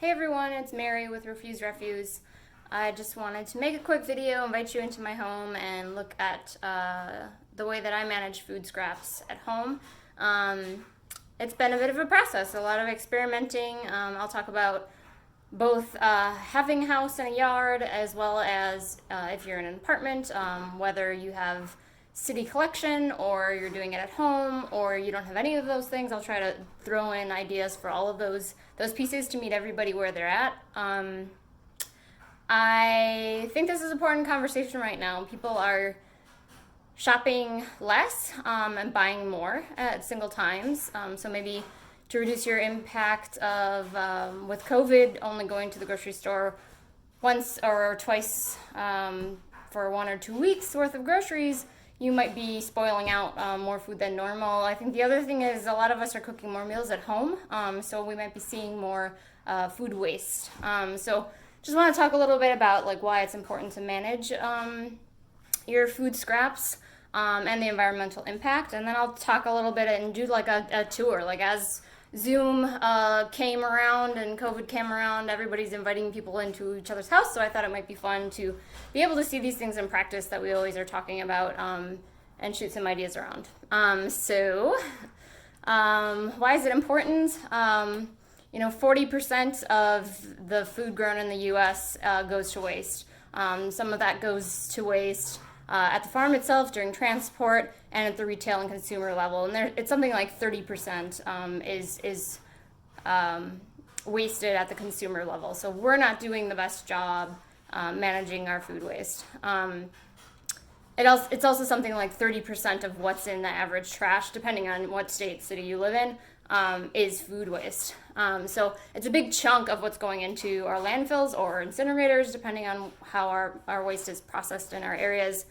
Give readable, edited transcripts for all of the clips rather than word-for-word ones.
Hey everyone, it's Mary with Refuse Refuse. I just wanted to make a quick video, invite you into my home, and look at the way that I manage food scraps at home. It's been a bit of a process, a lot of experimenting. I'll talk about both having a house and a yard, as well as if you're in an apartment, whether you have city collection or you're doing it at home or you don't have any of those things. I'll try to throw in ideas for all of those pieces to meet everybody where they're at. I think this is an important conversation right now. People are shopping less and buying more at single times. So maybe to reduce your impact of with COVID, only going to the grocery store once or twice for 1 or 2 weeks worth of groceries, you might be spoiling out more food than normal. I think the other thing is a lot of us are cooking more meals at home, so we might be seeing more food waste. So just want to talk a little bit about like why it's important to manage your food scraps and the environmental impact, and then I'll talk a little bit and do like a tour. Like as Zoom came around and COVID came around, everybody's inviting people into each other's house, so I thought it might be fun to be able to see these things in practice that we always are talking about and shoot some ideas around. Why is it important? 40% of the food grown in the U.S. Goes to waste. Some of that goes to waste at the farm itself during transport and at the retail and consumer level, and it's something like 30% is wasted at the consumer level. So we're not doing the best job managing our food waste. It's also something like 30% of what's in the average trash, depending on what city you live in, is food waste. So it's a big chunk of what's going into our landfills or incinerators, depending on how our waste is processed in our areas.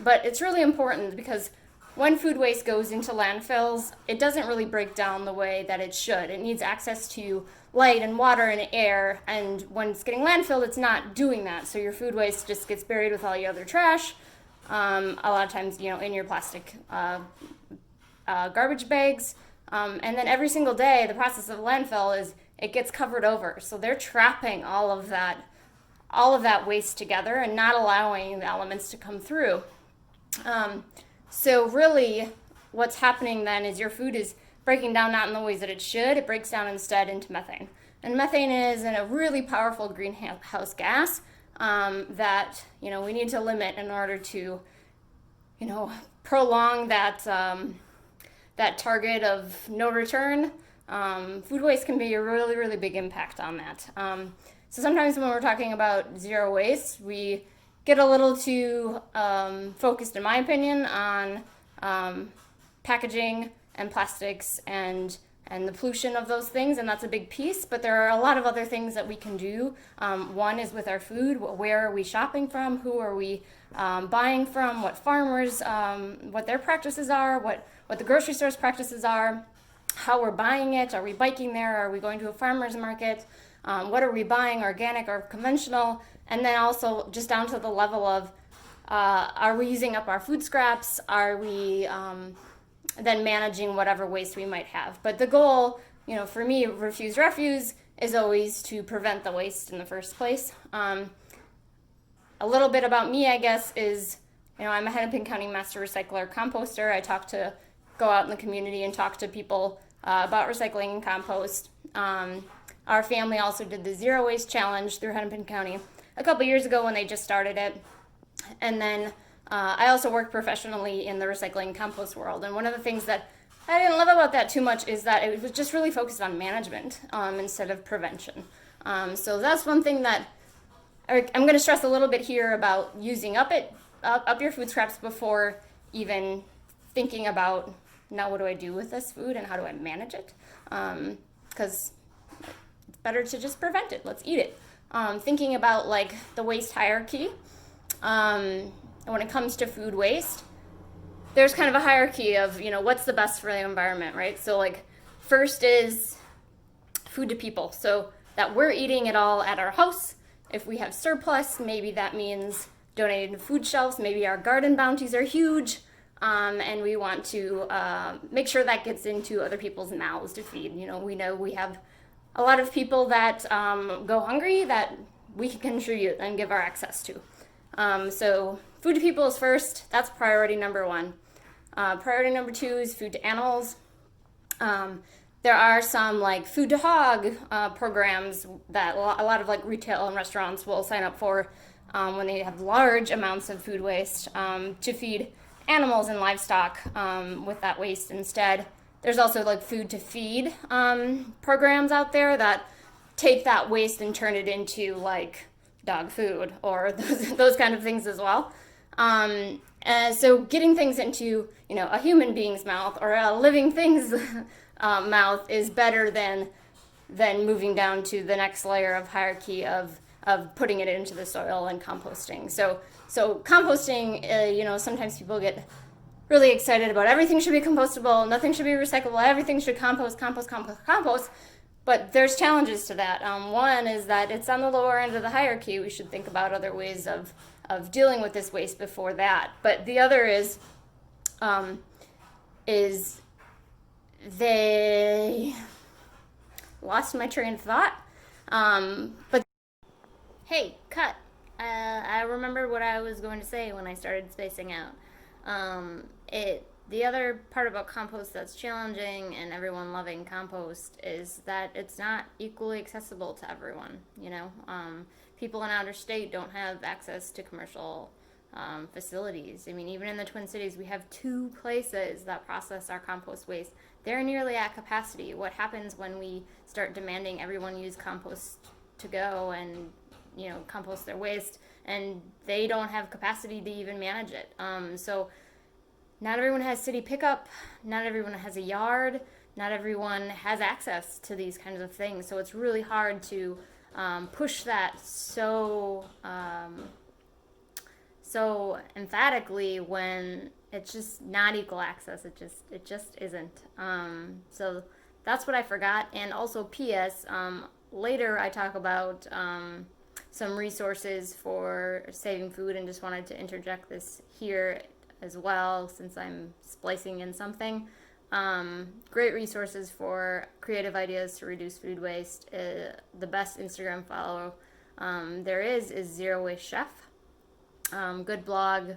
But it's really important because when food waste goes into landfills, it doesn't really break down the way that it should. It needs access to light and water and air, and when it's getting landfilled, it's not doing that. So your food waste just gets buried with all your other trash, a lot of times, in your plastic garbage bags. And then every single day, the process of landfill is it gets covered over. So they're trapping all of that waste together and not allowing the elements to come through. So really what's happening then is your food is breaking down not in the ways that it should. It breaks down instead into methane. And methane is a really powerful greenhouse gas that we need to limit in order to prolong that target of no return. Food waste can be a really, really big impact on that. So sometimes when we're talking about zero waste, we get a little too focused, in my opinion, on packaging and plastics and the pollution of those things, and that's a big piece, but there are a lot of other things that we can do. One is with our food. Where are we shopping from? Who are we buying from? What farmers, what their practices are, what the grocery store's practices are, how we're buying it. Are we biking there? Are we going to a farmer's market? What are we buying, organic or conventional? And then also just down to the level of, are we using up our food scraps? Are we then managing whatever waste we might have? But the goal, for me, Refuse Refuse, is always to prevent the waste in the first place. A little bit about me, I guess, is, I'm a Hennepin County Master Recycler Composter. I go out in the community and talk to people about recycling and compost. Our family also did the Zero Waste Challenge through Hennepin County a couple years ago when they just started it. And then I also work professionally in the recycling and compost world. And one of the things that I didn't love about that too much is that it was just really focused on management instead of prevention. So that's one thing that I'm going to stress a little bit here about using up your food scraps before even thinking about, now what do I do with this food and how do I manage it? Because it's better to just prevent it. Let's eat it. Thinking about like the waste hierarchy, when it comes to food waste, there's kind of a hierarchy of, what's the best for the environment, right? So like first is food to people. So that we're eating it all at our house. If we have surplus, maybe that means donating to food shelves. Maybe our garden bounties are huge. And we want to make sure that gets into other people's mouths to feed. We know we have a lot of people that go hungry that we can contribute and give our access to. So food to people is first. That's priority number one. Priority number two is food to animals. There are some like food to hog programs that a lot of like retail and restaurants will sign up for when they have large amounts of food waste to feed animals and livestock with that waste instead. There's also like food to feed programs out there that take that waste and turn it into like dog food or those kind of things as well. So getting things into a human being's mouth or a living thing's mouth is better than moving down to the next layer of hierarchy of putting it into the soil and composting. So composting, sometimes people get really excited about everything should be compostable, nothing should be recyclable, everything should compost. But there's challenges to that. One is that it's on the lower end of the hierarchy. We should think about other ways of dealing with this waste before that. But the other is they lost my train of thought. But hey, cut. I remembered what I was going to say when I started spacing out. The other part about compost that's challenging and everyone loving compost is that it's not equally accessible to everyone. People in outer state don't have access to commercial facilities. I mean, even in the Twin Cities, we have 2 places that process our compost waste. They're nearly at capacity. What happens when we start demanding everyone use compost to go and compost their waste, and they don't have capacity to even manage it? So not everyone has city pickup, not everyone has a yard, not everyone has access to these kinds of things. So it's really hard to push that so emphatically when it's just not equal access. It just isn't. So that's what I forgot. And also P.S. Later I talk about some resources for saving food, and just wanted to interject this here as well since I'm splicing in something. Great resources for creative ideas to reduce food waste. The best Instagram follow there is Zero Waste Chef. Good blog,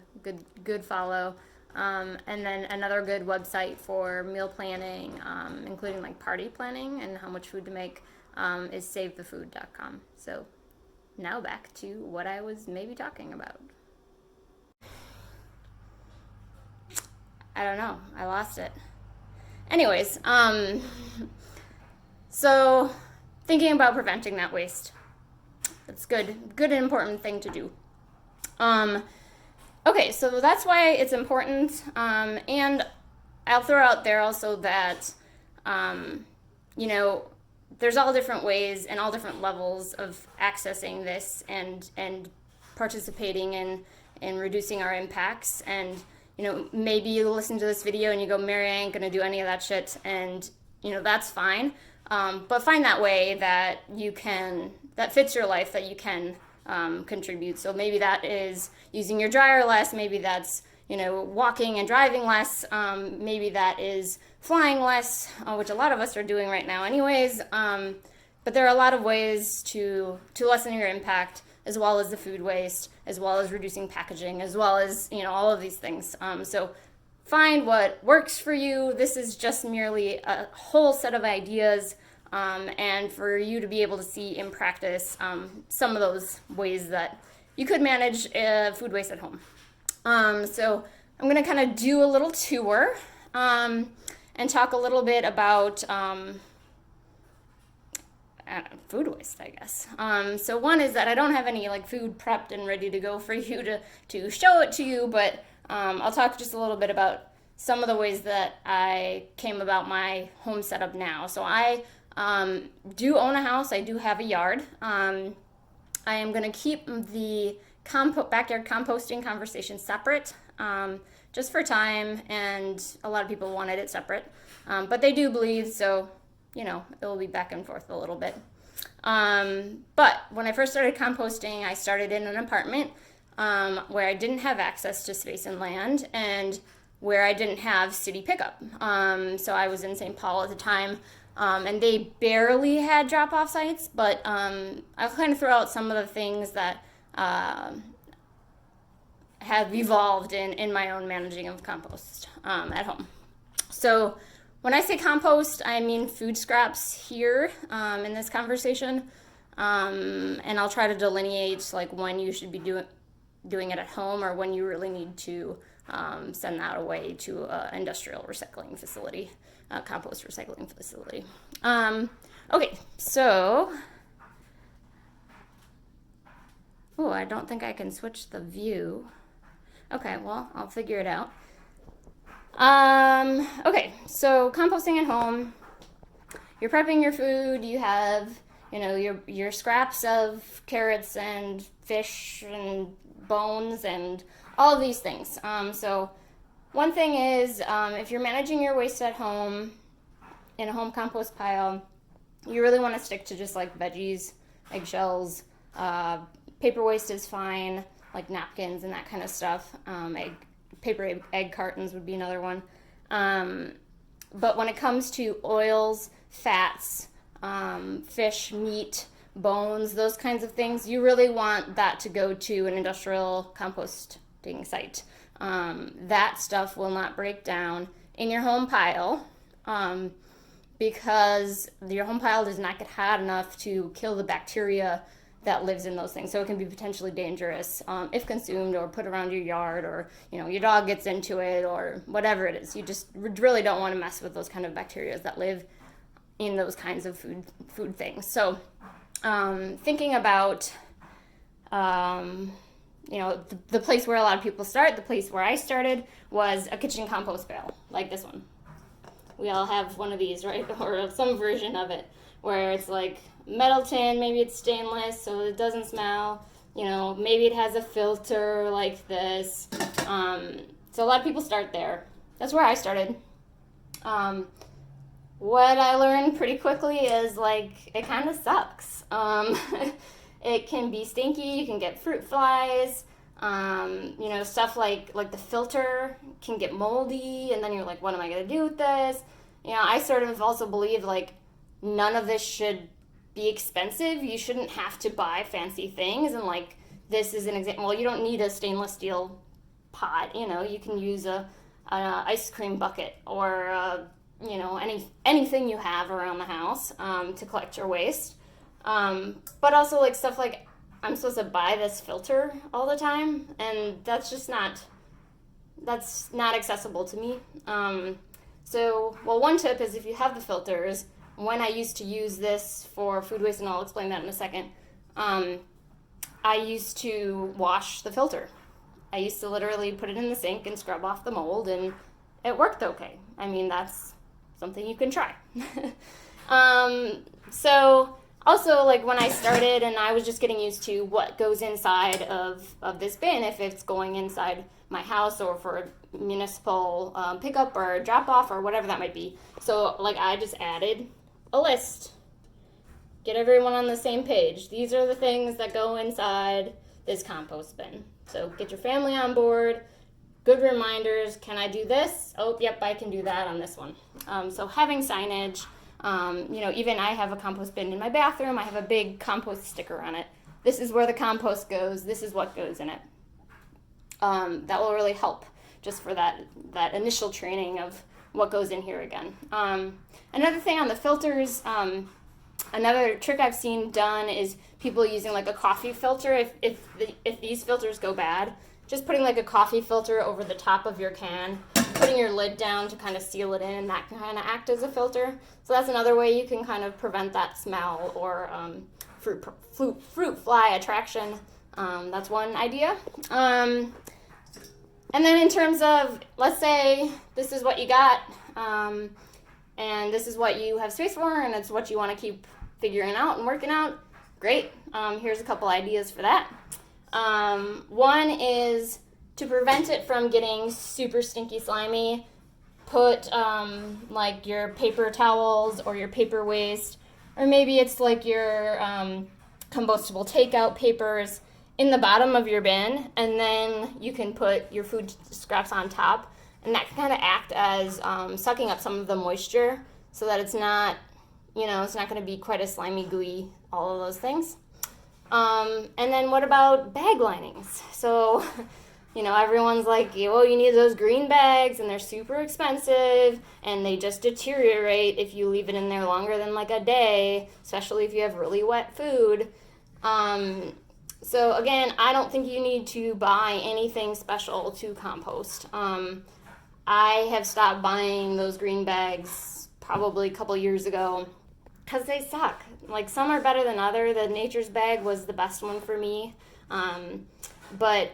good follow. And then another good website for meal planning, including like party planning and how much food to make, is savethefood.com. So now back to what I was maybe talking about. I don't know. I lost it. Anyways, so thinking about preventing that waste. That's good and important thing to do. Okay, so that's why it's important. And I'll throw out there also that, there's all different ways and all different levels of accessing this and participating in reducing our impacts. And maybe you listen to this video and you go, Mary, I ain't gonna do any of that shit, and that's fine. But find that way that fits your life, that you can contribute. So maybe that is using your dryer less, maybe that's walking and driving less, maybe that is flying less, which a lot of us are doing right now anyways. But there are a lot of ways to lessen your impact, as well as the food waste, as well as reducing packaging, as well as, all of these things. So find what works for you. This is just merely a whole set of ideas, and for you to be able to see in practice some of those ways that you could manage food waste at home. So I'm going to kind of do a little tour and talk a little bit about food waste, I guess. So one is that I don't have any food prepped and ready to go for you to show it to you, but I'll talk just a little bit about some of the ways that I came about my home setup now. So I do own a house. I do have a yard. I am going to keep the backyard composting conversation separate, just for time, and a lot of people wanted it separate, but they do bleed, so it will be back and forth a little bit. But when I first started composting, I started in an apartment where I didn't have access to space and land, and where I didn't have city pickup. So I was in St. Paul at the time, and they barely had drop-off sites, but I'll kind of throw out some of the things that have evolved in my own managing of compost at home. So when I say compost, I mean food scraps here in this conversation, and I'll try to delineate like when you should be doing it at home or when you really need to send that away to an industrial recycling facility, compost recycling facility. Okay, so, I don't think I can switch the view. Okay, well, I'll figure it out. Okay, so composting at home, you're prepping your food, you have, your scraps of carrots and fish and bones and all of these things. So one thing is, if you're managing your waste at home in a home compost pile, you really want to stick to just like veggies, eggshells, paper waste is fine, like napkins and that kind of stuff. Paper egg cartons would be another one. But when it comes to oils, fats, fish, meat, bones, those kinds of things, you really want that to go to an industrial composting site. That stuff will not break down in your home pile because your home pile does not get hot enough to kill the bacteria that lives in those things. So it can be potentially dangerous if consumed or put around your yard, or your dog gets into it or whatever it is. You just really don't want to mess with those kind of bacteria that live in those kinds of food things. So thinking about the place where a lot of people start, the place where I started was a kitchen compost pail like this one. We all have one of these, right? Or some version of it where it's like metal tin, maybe it's stainless so it doesn't smell, maybe it has a filter like this. So a lot of people start there. That's where I started. What I learned pretty quickly is like it kind of sucks. It can be stinky, you can get fruit flies, stuff like the filter can get moldy, and then you're like, what am I going to do with this? I sort of also believe like none of this should be expensive. You shouldn't have to buy fancy things, and like this is an example. Well, you don't need a stainless steel pot. You can use an ice cream bucket or anything you have around the house to collect your waste. But also like stuff like I'm supposed to buy this filter all the time, and that's not accessible to me. One tip is if you have the filters. When I used to use this for food waste, and I'll explain that in a second, I used to wash the filter. I used to literally put it in the sink and scrub off the mold, and it worked okay. I mean, that's something you can try. So also, like when I started and I was just getting used to what goes inside of this bin, if it's going inside my house or for a municipal pickup or drop off or whatever that might be. So like I just added a list. Get everyone on the same page. These are the things that go inside this compost bin. So get your family on board. Good reminders. Can I do this? Oh, yep, I can do that on this one. So having signage. Even I have a compost bin in my bathroom. I have a big compost sticker on it. This is where the compost goes. This is what goes in it. That will really help just for that initial training of what goes in here again. Another thing on the filters, another trick I've seen done is people using like a coffee filter. If these filters go bad, just putting like a coffee filter over the top of your can, putting your lid down to kind of seal it in, and that can kind of act as a filter. So that's another way you can kind of prevent that smell or fruit fly attraction. That's one idea. And then in terms of, let's say this is what you got, and this is what you have space for, and it's what you want to keep figuring out and working out. Great. Here's a couple ideas for that. One is to prevent it from getting super stinky, slimy, put like your paper towels or your paper waste, or maybe it's like your compostable takeout papers in the bottom of your bin, and then you can put your food scraps on top. and that can kind of act as sucking up some of the moisture so that it's not, it's not going to be quite as slimy, gooey, all of those things. And then what about bag linings? So, everyone's like, well, you need those green bags and they're super expensive and they just deteriorate if you leave it in there longer than like a day, especially if you have really wet food. So again, I don't think you need to buy anything special to compost. I have stopped buying those green bags probably a couple years ago because they suck. Like, some are better than other. The Nature's bag was the best one for me. But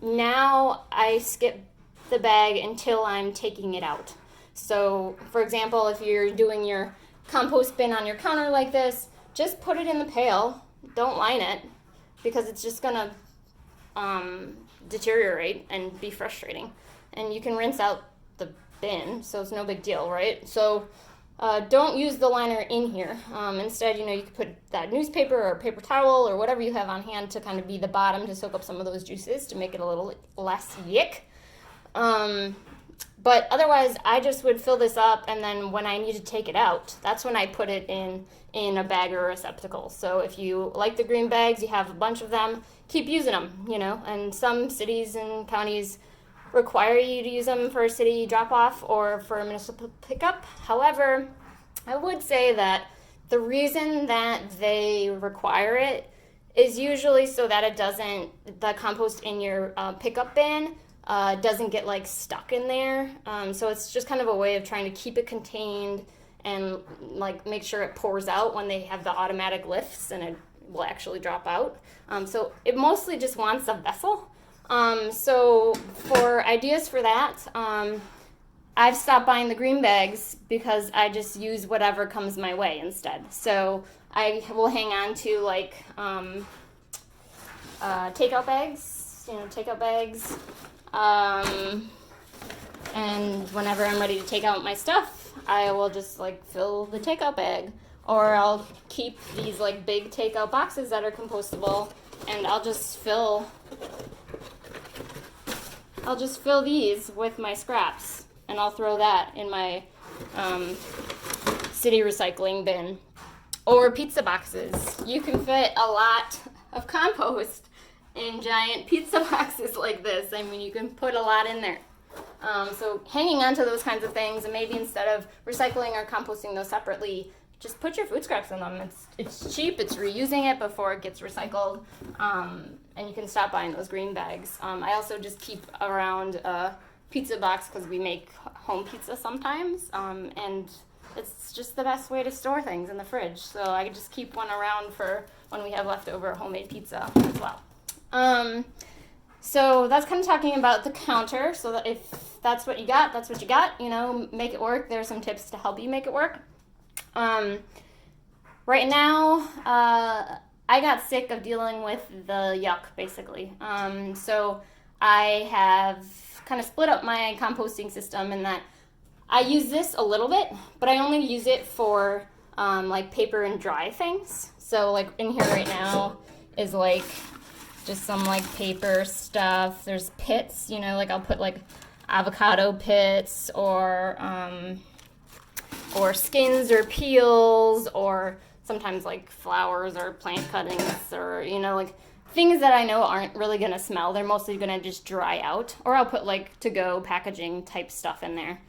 now I skip the bag until I'm taking it out. So, for example, if you're doing your compost bin on your counter like this, just put it in the pail. Don't line it, because it's just going to deteriorate and be frustrating. And you can rinse out the bin, so it's no big deal, right? So don't use the liner in here. Instead, you could put that newspaper or paper towel or whatever you have on hand to kind of be the bottom to soak up some of those juices to make it a little less yick. But otherwise, I just would fill this up, and then when I need to take it out, that's when I put it in a bag or a receptacle. So if you like the green bags, you have a bunch of them, keep using them, and some cities and counties require you to use them for a city drop-off or for a municipal pickup. However, I would say that the reason that they require it is usually so that the compost in your pickup bin doesn't get like stuck in there. So it's just kind of a way of trying to keep it contained and like make sure it pours out when they have the automatic lifts and it will actually drop out. So it mostly just wants a vessel. So for ideas for that, I've stopped buying the green bags because I just use whatever comes my way instead. So I will hang on to like takeout bags, and whenever I'm ready to take out my stuff, I will just like fill the takeout bag, or I'll keep these like big takeout boxes that are compostable, and I'll just fill these with my scraps, and I'll throw that in my city recycling bin. Or pizza boxes. You can fit a lot of compost in giant pizza boxes like this. I mean, you can put a lot in there. So hanging on to those kinds of things, and maybe instead of recycling or composting those separately, just put your food scraps in them. It's cheap, it's reusing it before it gets recycled, and you can stop buying those green bags. I also just keep around a pizza box because we make home pizza sometimes, and it's just the best way to store things in the fridge. So I just keep one around for when we have leftover homemade pizza as well. So that's kind of talking about the counter. So that if that's what you got, that's what you got. Make it work. There's some tips to help you make it work. Right now, I got sick of dealing with the yuck, basically. So I have kind of split up my composting system in that I use this a little bit, but I only use it for like paper and dry things. So like in here right now is like just some like paper stuff. There's pits, like I'll put like avocado pits or skins or peels, or sometimes like flowers or plant cuttings, or like things that I know aren't really gonna smell. They're mostly gonna just dry out. Or I'll put like to-go packaging type stuff in there.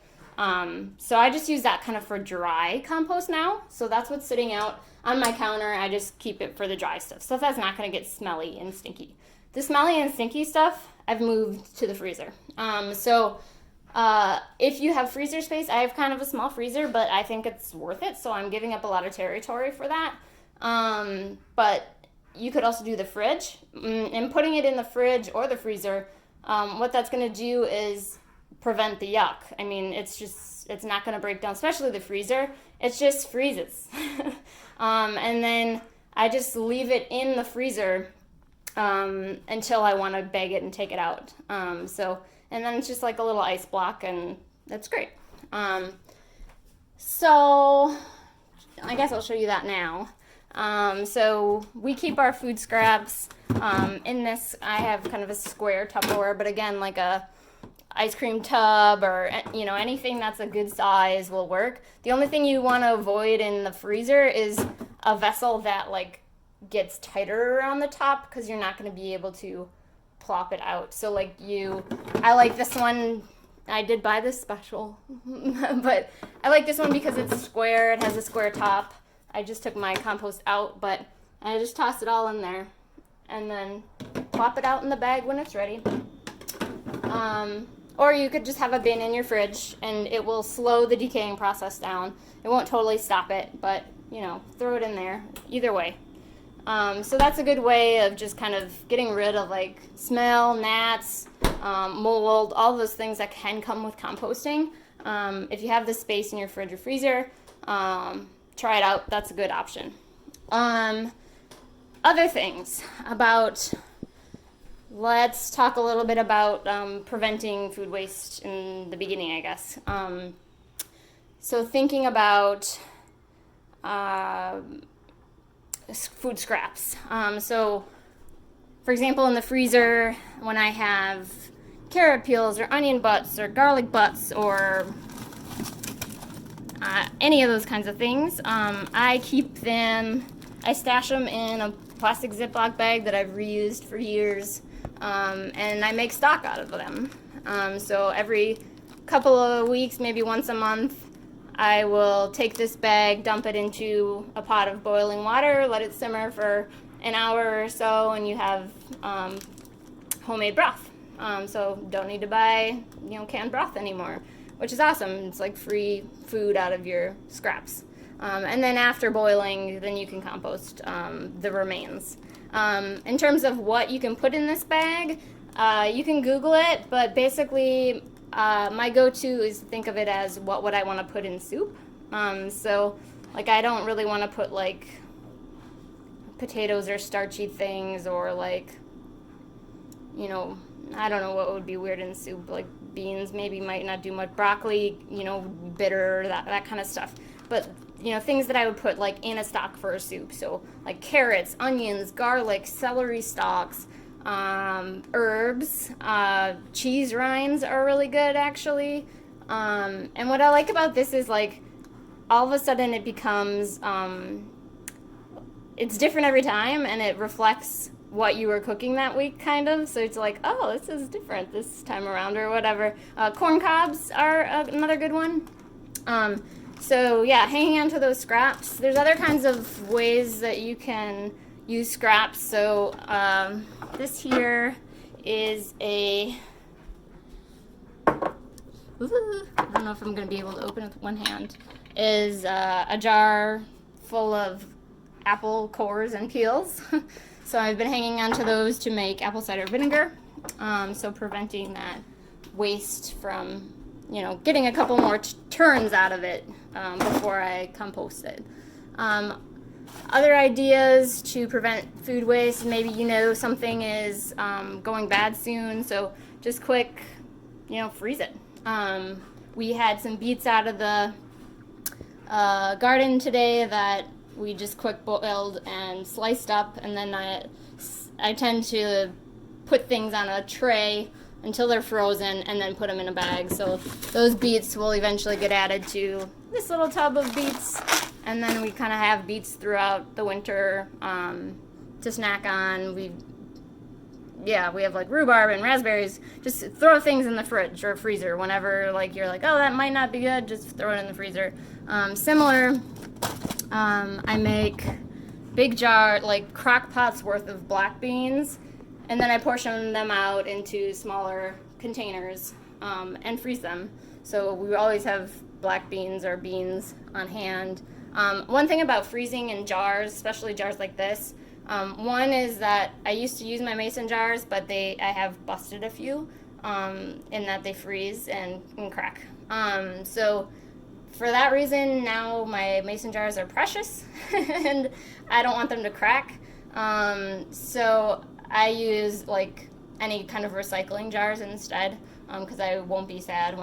So I just use that kind of for dry compost now. So that's what's sitting out on my counter. I just keep it for the dry stuff that's not gonna get smelly and stinky. The smelly and stinky stuff I've moved to the freezer. If you have freezer space, I have kind of a small freezer, but I think it's worth it, so I'm giving up a lot of territory for that. But you could also do the fridge, and putting it in the fridge or the freezer, what that's going to do is prevent the yuck. I mean, it's not going to break down, especially the freezer. It just freezes. And then I just leave it in the freezer until I want to bag it and take it out. And then it's just like a little ice block, and that's great. So I guess I'll show you that now. So we keep our food scraps in this. I have kind of a square Tupperware, but again, like a ice cream tub or, you know, anything that's a good size will work. The only thing you want to avoid in the freezer is a vessel that like gets tighter around the top, because you're not going to be able to plop it out. So like I like this one. I did buy this special, but I like this one because it's square. It has a square top. I just took my compost out, but I just toss it all in there and then plop it out in the bag when it's ready. Or you could just have a bin in your fridge and it will slow the decaying process down. It won't totally stop it, but you know, throw it in there. Either way. So that's a good way of just kind of getting rid of like smell, gnats, mold, all those things that can come with composting. If you have the space in your fridge or freezer, try it out. That's a good option. Other things about, let's talk a little bit about preventing food waste in the beginning, I guess. So thinking about food scraps. So, for example, in the freezer, when I have carrot peels or onion butts or garlic butts or any of those kinds of things, I stash them in a plastic Ziploc bag that I've reused for years, and I make stock out of them. So every couple of weeks, maybe once a month, I will take this bag, dump it into a pot of boiling water, let it simmer for an hour or so, and you have homemade broth. So don't need to buy, canned broth anymore, which is awesome. It's like free food out of your scraps. And then after boiling, then you can compost the remains. In terms of what you can put in this bag, you can Google it, but basically my go-to is to think of it as what would I want to put in soup. So like I don't really want to put like potatoes or starchy things, or like, I don't know what would be weird in soup, like beans maybe might not do much, broccoli, bitter, that kind of stuff. But things that I would put like in a stock for a soup. So like carrots, onions, garlic, celery stalks, herbs, cheese rinds are really good actually. And what I like about this is like all of a sudden it becomes, it's different every time, and it reflects what you were cooking that week kind of. So it's like, oh, this is different this time around or whatever. Corn cobs are another good one. So yeah, hanging on to those scraps. There's other kinds of ways that you can use scraps. So this here is I don't know if I'm going to be able to open it with one hand, is a jar full of apple cores and peels. So I've been hanging on to those to make apple cider vinegar. So preventing that waste from, getting a couple more turns out of it before I compost it. Other ideas to prevent food waste, maybe something is going bad soon, so just quick, freeze it. We had some beets out of the garden today that we just quick boiled and sliced up, and then I tend to put things on a tray until they're frozen and then put them in a bag. So those beets will eventually get added to this little tub of beets, and then we kind of have beets throughout the winter to snack on. We have like rhubarb and raspberries. Just throw things in the fridge or freezer whenever you're like, oh, that might not be good, just throw it in the freezer. Similar, I make big jar, like crock pots worth of black beans, and then I portion them out into smaller containers and freeze them. So we always have black beans or beans on hand. One thing about freezing in jars, especially jars like this, one is that I used to use my mason jars, but I have busted a few in that they freeze and crack. So for that reason, now my mason jars are precious and I don't want them to crack. So I use like any kind of recycling jars instead, because I won't be sad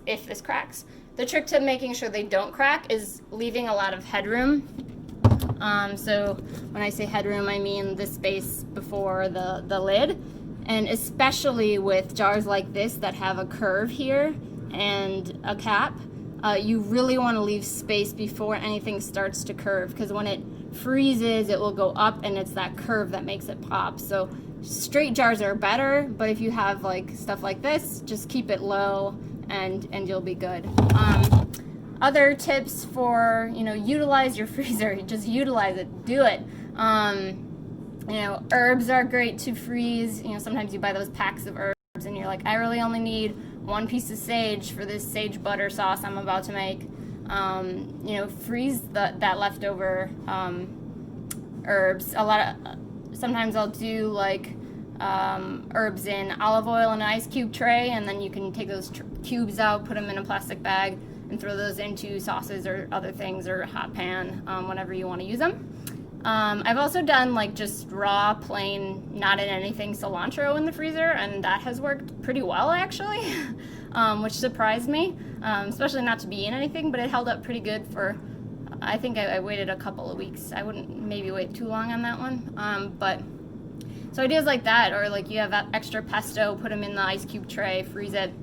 if this cracks. The trick to making sure they don't crack is leaving a lot of headroom. So when I say headroom, I mean the space before the lid. And especially with jars like this that have a curve here and a cap, you really want to leave space before anything starts to curve, because when it freezes it will go up, and it's that curve that makes it pop. So straight jars are better, but if you have like stuff like this, just keep it low and you'll be good. Other tips for, utilize your freezer. Just utilize it, do it. Herbs are great to freeze. Sometimes you buy those packs of herbs and you're like, I really only need one piece of sage for this sage butter sauce I'm about to make. Freeze that leftover herbs. Sometimes I'll do like herbs in olive oil in an ice cube tray, and then you can take those cubes out, put them in a plastic bag, and throw those into sauces or other things, or a hot pan, whenever you want to use them. I've also done like just raw, plain, not in anything cilantro in the freezer, and that has worked pretty well actually, which surprised me, especially not to be in anything, but it held up pretty good for, I think I waited a couple of weeks. I wouldn't maybe wait too long on that one, but so ideas like that, or like you have extra pesto, put them in the ice cube tray, freeze it,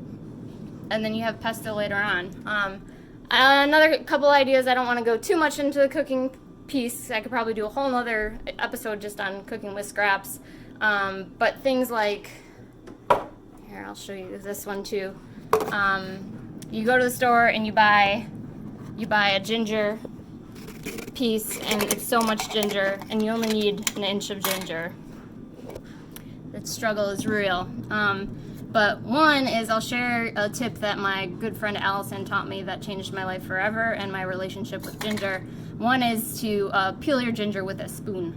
and then you have pesto later on. Another couple ideas, I don't want to go too much into the cooking piece. I could probably do a whole nother episode just on cooking with scraps. But things like, here, I'll show you this one too. You go to the store and you buy a ginger piece, and it's so much ginger, and you only need an inch of ginger. The struggle is real. But one is, I'll share a tip that my good friend Allison taught me that changed my life forever and my relationship with ginger. One is to peel your ginger with a spoon,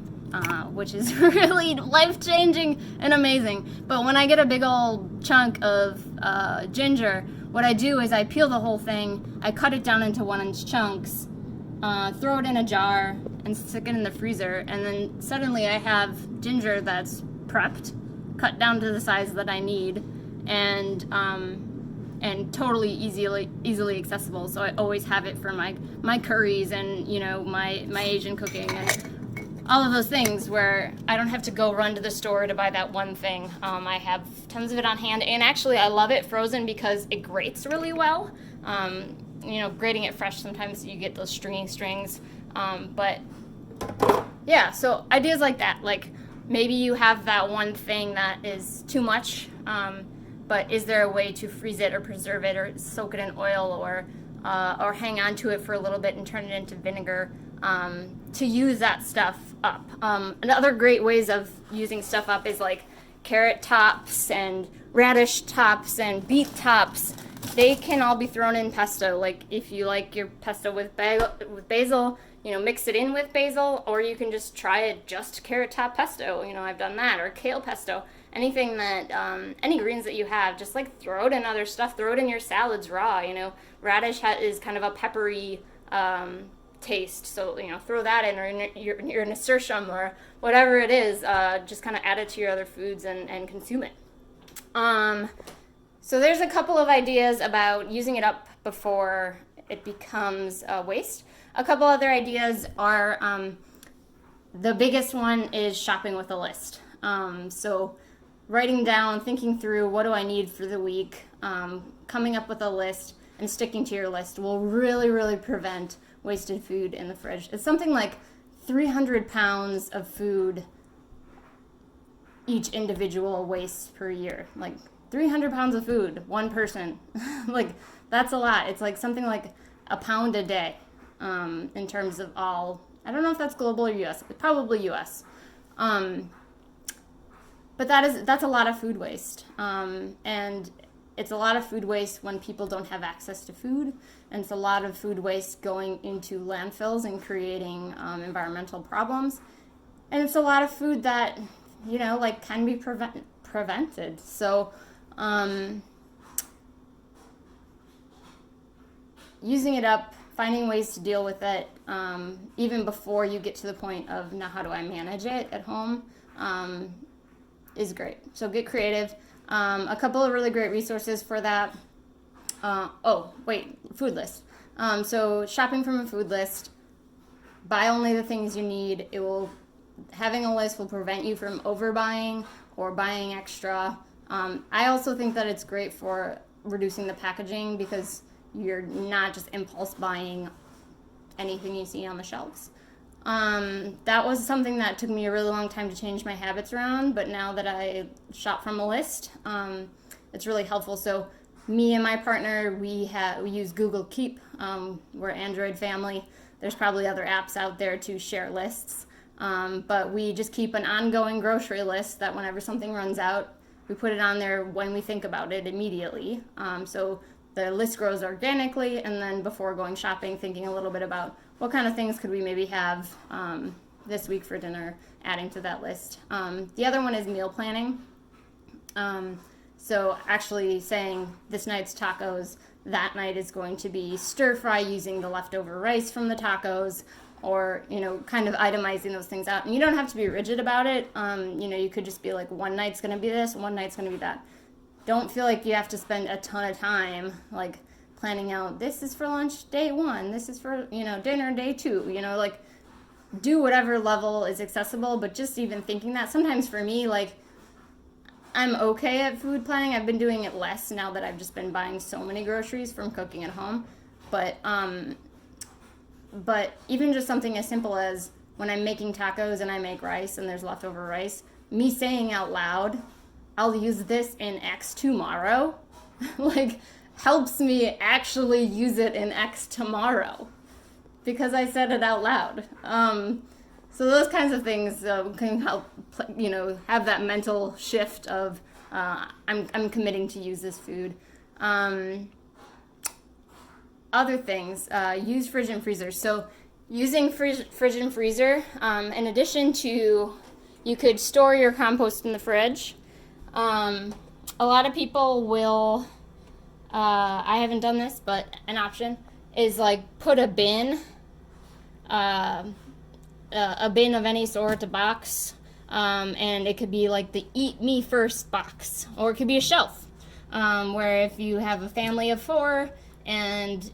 which is really life-changing and amazing. But when I get a big old chunk of ginger, what I do is I peel the whole thing, I cut it down into 1-inch chunks, throw it in a jar, and stick it in the freezer. And then suddenly I have ginger that's prepped, cut down to the size that I need, and totally easily accessible. So I always have it for my curries and my Asian cooking and all of those things, where I don't have to go run to the store to buy that one thing. I have tons of it on hand, and actually I love it frozen because it grates really well. Grating it fresh, sometimes you get those stringy strings, but yeah, so ideas like that, like maybe you have that one thing that is too much, but is there a way to freeze it or preserve it or soak it in oil, or hang on to it for a little bit and turn it into vinegar, to use that stuff up. Another great ways of using stuff up is like carrot tops and radish tops and beet tops. They can all be thrown in pesto. Like if you like your pesto with basil, mix it in with basil, or you can just try it just carrot top pesto. I've done that, or kale pesto. Anything that, any greens that you have, just like throw it in other stuff. Throw it in your salads raw. Radish is kind of a peppery taste, so throw that in, or in your nasturtium, or whatever it is. Just kind of add it to your other foods and consume it. So there's a couple of ideas about using it up before it becomes waste. A couple other ideas are, the biggest one is shopping with a list. So writing down, thinking through, what do I need for the week, coming up with a list and sticking to your list will really, really prevent wasted food in the fridge. It's something like 300 pounds of food each individual wastes per year. Like 300 pounds of food, one person. Like, that's a lot. It's like something like a pound a day, in terms of all, I don't know if that's global or US, but probably US. But that's a lot of food waste. And it's a lot of food waste when people don't have access to food. And it's a lot of food waste going into landfills and creating environmental problems. And it's a lot of food that, can be prevented. So, using it up, finding ways to deal with it, even before you get to the point of, now how do I manage it at home, is great. So get creative. A couple of really great resources for that. Food list. So shopping from a food list, buy only the things you need. Having a list will prevent you from overbuying or buying extra. I also think that it's great for reducing the packaging because you're not just impulse buying anything you see on the shelves. That was something that took me a really long time to change my habits around, but now that I shop from a list, it's really helpful. So me and my partner, we use Google Keep. We're Android family. There's probably other apps out there to share lists, but we just keep an ongoing grocery list that whenever something runs out, we put it on there when we think about it immediately. So the list grows organically, and then before going shopping, thinking a little bit about what kind of things could we maybe have this week for dinner, adding to that list. The other one is meal planning. So actually saying this night's tacos, that night is going to be stir fry using the leftover rice from the tacos, or, kind of itemizing those things out. And you don't have to be rigid about it. You could just be like, one night's going to be this, one night's going to be that. Don't feel like you have to spend a ton of time, like, planning out, this is for lunch day 1, this is for, dinner day 2, like, do whatever level is accessible, but just even thinking that, sometimes for me, like, I'm okay at food planning. I've been doing it less now that I've just been buying so many groceries from cooking at home, but even just something as simple as when I'm making tacos and I make rice and there's leftover rice, me saying out loud, I'll use this in X tomorrow, like, helps me actually use it in X tomorrow because I said it out loud. So those kinds of things can help, have that mental shift of I'm committing to use this food. Other things, use fridge and freezer. So using fridge and freezer, in addition to, you could store your compost in the fridge. A lot of people will, I haven't done this, but an option is like put a bin of any sort, a box, and it could be like the Eat Me First box, or it could be a shelf, where if you have a family of 4 and,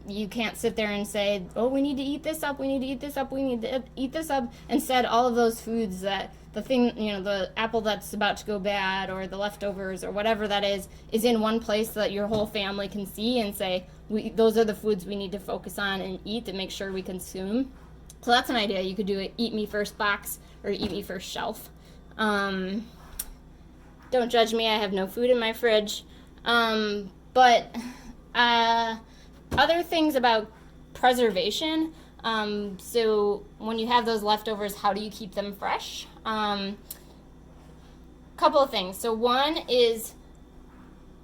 you can't sit there and say, oh, we need to eat this up, we need to eat this up, we need to eat this up. Instead, all of those foods that the thing, the apple that's about to go bad or the leftovers or whatever that is in one place so that your whole family can see and say, those are the foods we need to focus on and eat to make sure we consume. So that's an idea. You could do an Eat Me First box or Eat Me First shelf. Don't judge me, I have no food in my fridge. But other things about preservation, so when you have those leftovers, how do you keep them fresh? Couple of things. So one is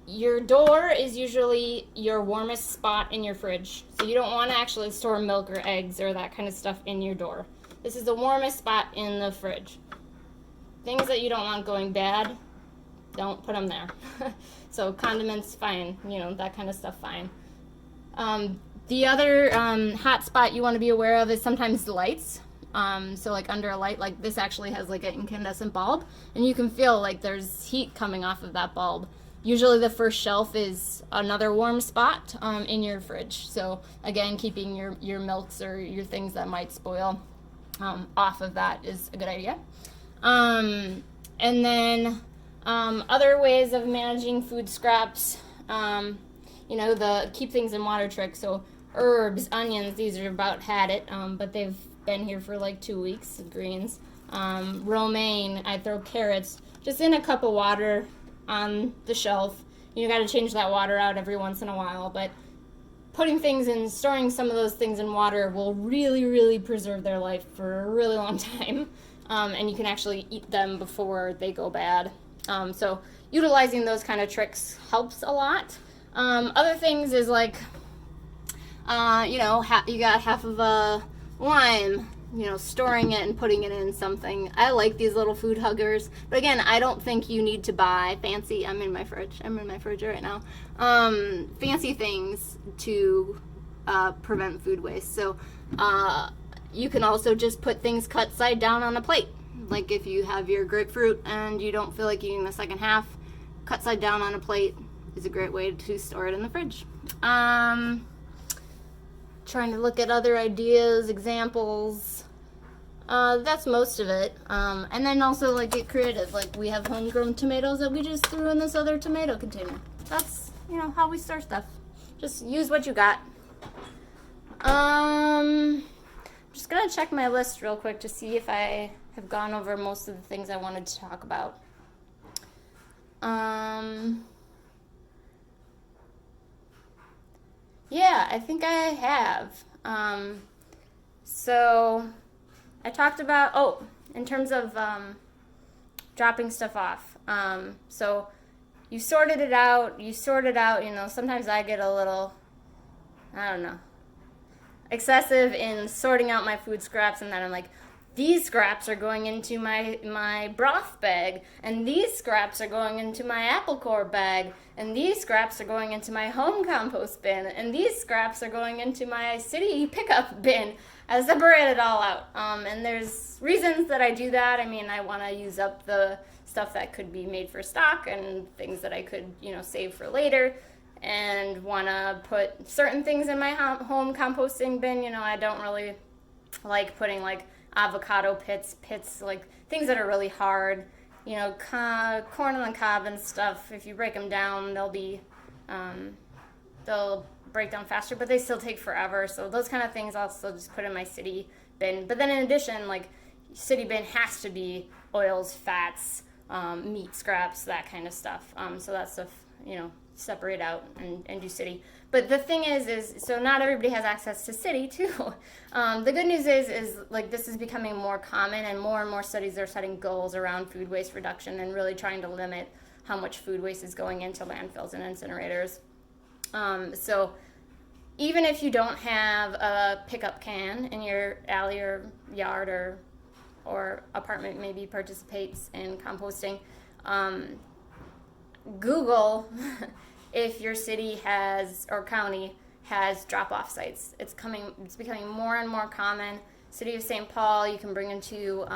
your door is usually your warmest spot in your fridge. So you don't want to actually store milk or eggs or that kind of stuff in your door. This is the warmest spot in the fridge. Things that you don't want going bad, don't put them there. So condiments, fine. That kind of stuff, fine. The other hot spot you want to be aware of is sometimes the lights. So like under a light, like this actually has like an incandescent bulb, and you can feel like there's heat coming off of that bulb. Usually the first shelf is another warm spot in your fridge. So again, keeping your milks or your things that might spoil off of that is a good idea. And then other ways of managing food scraps, the keep things in water trick. So herbs, onions, these are about had it, but they've been here for like 2 weeks, greens. Romaine, I throw carrots just in a cup of water on the shelf. You got to change that water out every once in a while, but putting things in, storing some of those things in water will really, really preserve their life for a really long time. And you can actually eat them before they go bad. So utilizing those kind of tricks helps a lot. Other things is like, you got half of a lime, storing it and putting it in something. I like these little food huggers, but again, I don't think you need to buy fancy, I'm in my fridge right now, fancy things to prevent food waste. So you can also just put things cut side down on a plate. Like if you have your grapefruit and you don't feel like eating the second half, cut side down on a plate is a great way to store it in the fridge. Trying to look at other ideas, examples. That's most of it. And then also like get creative. Like we have homegrown tomatoes that we just threw in this other tomato container. That's, how we store stuff. Just use what you got. Just gonna check my list real quick to see if I have gone over most of the things I wanted to talk about. Yeah, I think I have. So I talked about, in terms of dropping stuff off. So you sorted it out, sometimes I get a little, I don't know, excessive in sorting out my food scraps, and then I'm like, these scraps are going into my broth bag, and these scraps are going into my apple core bag, and these scraps are going into my home compost bin, and these scraps are going into my city pickup bin. I separate it all out. And there's reasons that I do that. I mean, I want to use up the stuff that could be made for stock and things that I could, save for later, and want to put certain things in my home composting bin. I don't really like putting like avocado pits, like things that are really hard, corn on the cob and stuff. If you break them down, they'll break down faster, but they still take forever. So those kind of things I'll still just put in my city bin. But then in addition, like city bin has to be oils, fats, meat scraps, that kind of stuff. So that stuff, separate out and do city. But the thing is so not everybody has access to city too. The good news is like this is becoming more common, and more studies are setting goals around food waste reduction and really trying to limit how much food waste is going into landfills and incinerators. So even if you don't have a pickup can in your alley or yard or apartment maybe participates in composting, Google if your city has or county has drop-off sites. It's becoming more and more common. City of St. Paul, you can bring into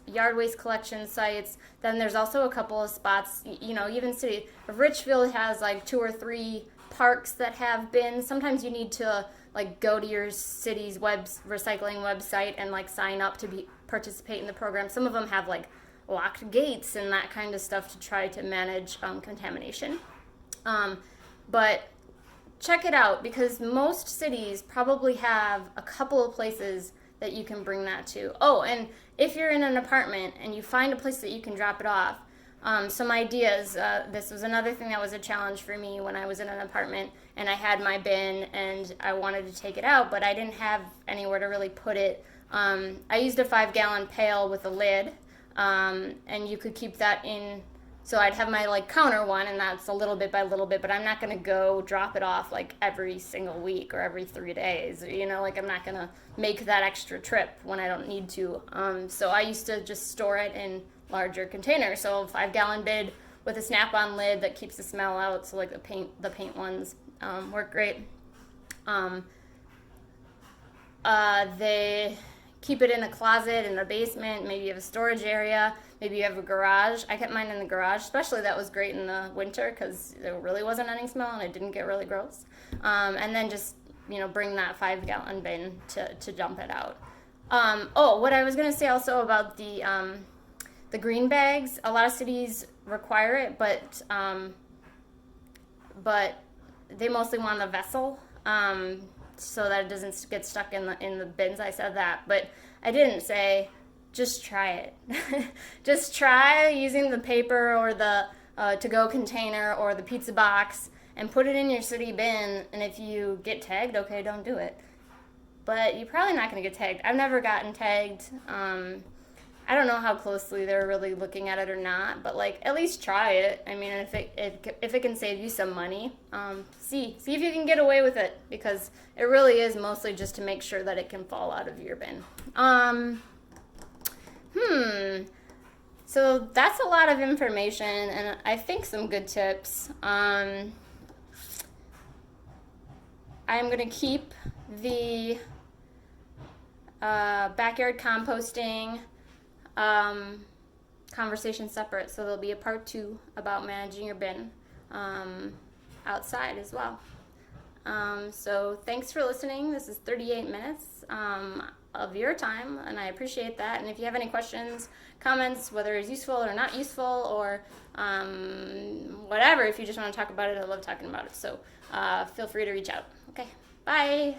yard waste collection sites. Then there's also a couple of spots, even city of Richfield has like 2 or 3 parks that have bins. Sometimes you need to like go to your city's recycling website and like sign up to participate in the program. Some of them have like locked gates and that kind of stuff to try to manage contamination. But check it out, because most cities probably have a couple of places that you can bring that to. Oh, and if you're in an apartment and you find a place that you can drop it off, some ideas. This was another thing that was a challenge for me when I was in an apartment and I had my bin and I wanted to take it out, but I didn't have anywhere to really put it. I used a 5-gallon pail with a lid, and you could keep that in. So I'd have my like counter one, and that's a little bit by little bit, but I'm not going to go drop it off like every single week or every 3 days. Like I'm not going to make that extra trip when I don't need to. So I used to just store it in larger containers. So a 5-gallon bin with a snap-on lid that keeps the smell out. So like the paint ones work great. They keep it in a closet in the basement. Maybe you have a storage area. Maybe you have a garage. I kept mine in the garage, especially that was great in the winter because there really wasn't any smell and it didn't get really gross. And then just, bring that 5-gallon bin to dump it out. What I was going to say also about the green bags, a lot of cities require it, but they mostly want a vessel, so that it doesn't get stuck in the bins. I said that, but I didn't say just try it. Just try using the paper or the to-go container or the pizza box and put it in your city bin. And if you get tagged, okay, don't do it. But you're probably not going to get tagged. I've never gotten tagged. I don't know how closely they're really looking at it or not, but like at least try it. I mean, if it can save you some money, see if you can get away with it, because it really is mostly just to make sure that it can fall out of your bin. So that's a lot of information, and I think some good tips. I'm gonna keep the backyard composting conversation separate, so there'll be a part 2 about managing your bin outside as well. So thanks for listening. This is 38 minutes of your time, and I appreciate that. And if you have any questions, comments, whether it's useful or not useful, or whatever, if you just want to talk about it, I love talking about it. So feel free to reach out. Okay, bye.